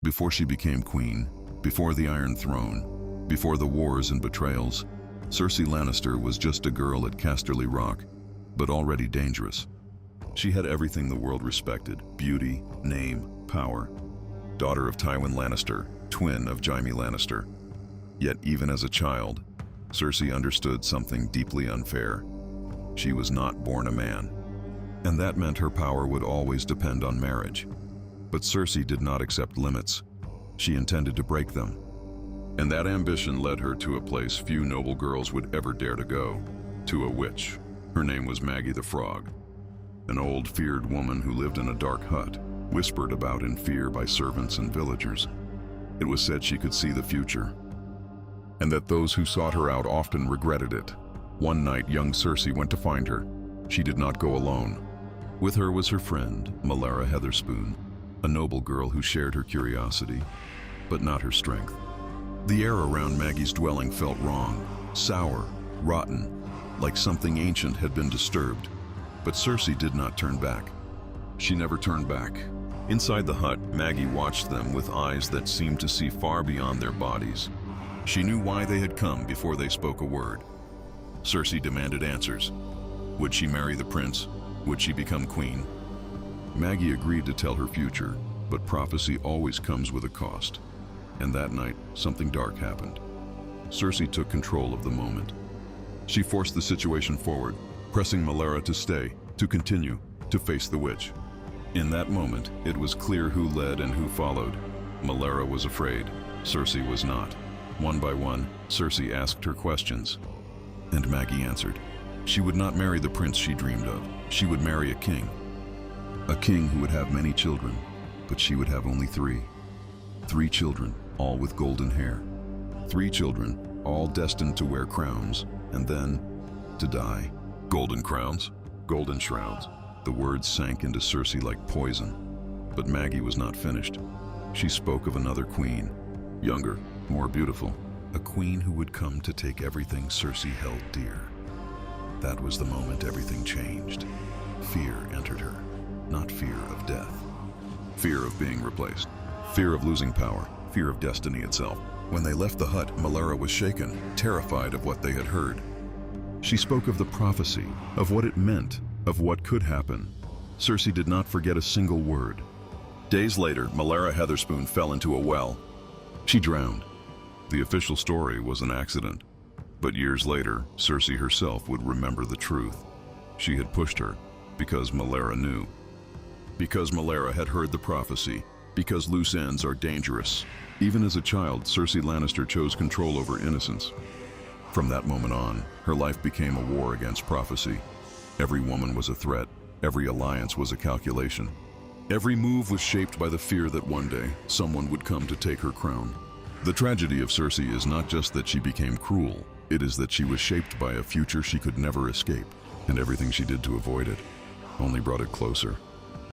Before she became queen, before the Iron Throne, before the wars and betrayals, Cersei Lannister was just a girl at Casterly Rock, but already dangerous. She had everything the world respected: beauty, name, power. Daughter of Tywin Lannister, twin of Jaime Lannister. Yet even as a child, Cersei understood something deeply unfair. She was not born a man, and that meant her power would always depend on marriage. But Cersei did not accept limits. She intended to break them. And that ambition led her to a place few noble girls would ever dare to go, to a witch. Her name was Maggy the Frog, an old, feared woman who lived in a dark hut, whispered about in fear by servants and villagers. It was said she could see the future, and that those who sought her out often regretted it. One night, young Cersei went to find her. She did not go alone. With her was her friend, Melara Heatherspoon, a noble girl who shared her curiosity, but not her strength. The air around Maggy's dwelling felt wrong, sour, rotten, like something ancient had been disturbed. But Cersei did not turn back. She never turned back. Inside the hut, Maggy watched them with eyes that seemed to see far beyond their bodies. She knew why they had come before they spoke a word. Cersei demanded answers. Would she marry the prince? Would she become queen? Maggy agreed to tell her future, but prophecy always comes with a cost. And that night, something dark happened. Cersei took control of the moment. She forced the situation forward, pressing Melara to stay, to continue, to face the witch. In that moment, it was clear who led and who followed. Melara was afraid. Cersei was not. One by one, Cersei asked her questions. And Maggy answered. She would not marry the prince she dreamed of. She would marry a king. A king who would have many children, but she would have only three. 3 children, all with golden hair. 3 children, all destined to wear crowns, and then to die. Golden crowns, golden shrouds. The words sank into Cersei like poison. But Maggy was not finished. She spoke of another queen, younger, more beautiful. A queen who would come to take everything Cersei held dear. That was the moment everything changed. Fear entered her, not fear of death. Fear of being replaced. Fear of losing power. Fear of destiny itself. When they left the hut, Melara was shaken, terrified of what they had heard. She spoke of the prophecy, of what it meant, of what could happen. Cersei did not forget a single word. Days later, Melara Heatherspoon fell into a well. She drowned. The official story was an accident. But years later, Cersei herself would remember the truth. She had pushed her, because Melara knew. Because Melara had heard the prophecy. Because loose ends are dangerous. Even as a child, Cersei Lannister chose control over innocence. From that moment on, her life became a war against prophecy. Every woman was a threat. Every alliance was a calculation. Every move was shaped by the fear that one day, someone would come to take her crown. The tragedy of Cersei is not just that she became cruel, it is that she was shaped by a future she could never escape, and everything she did to avoid it only brought it closer.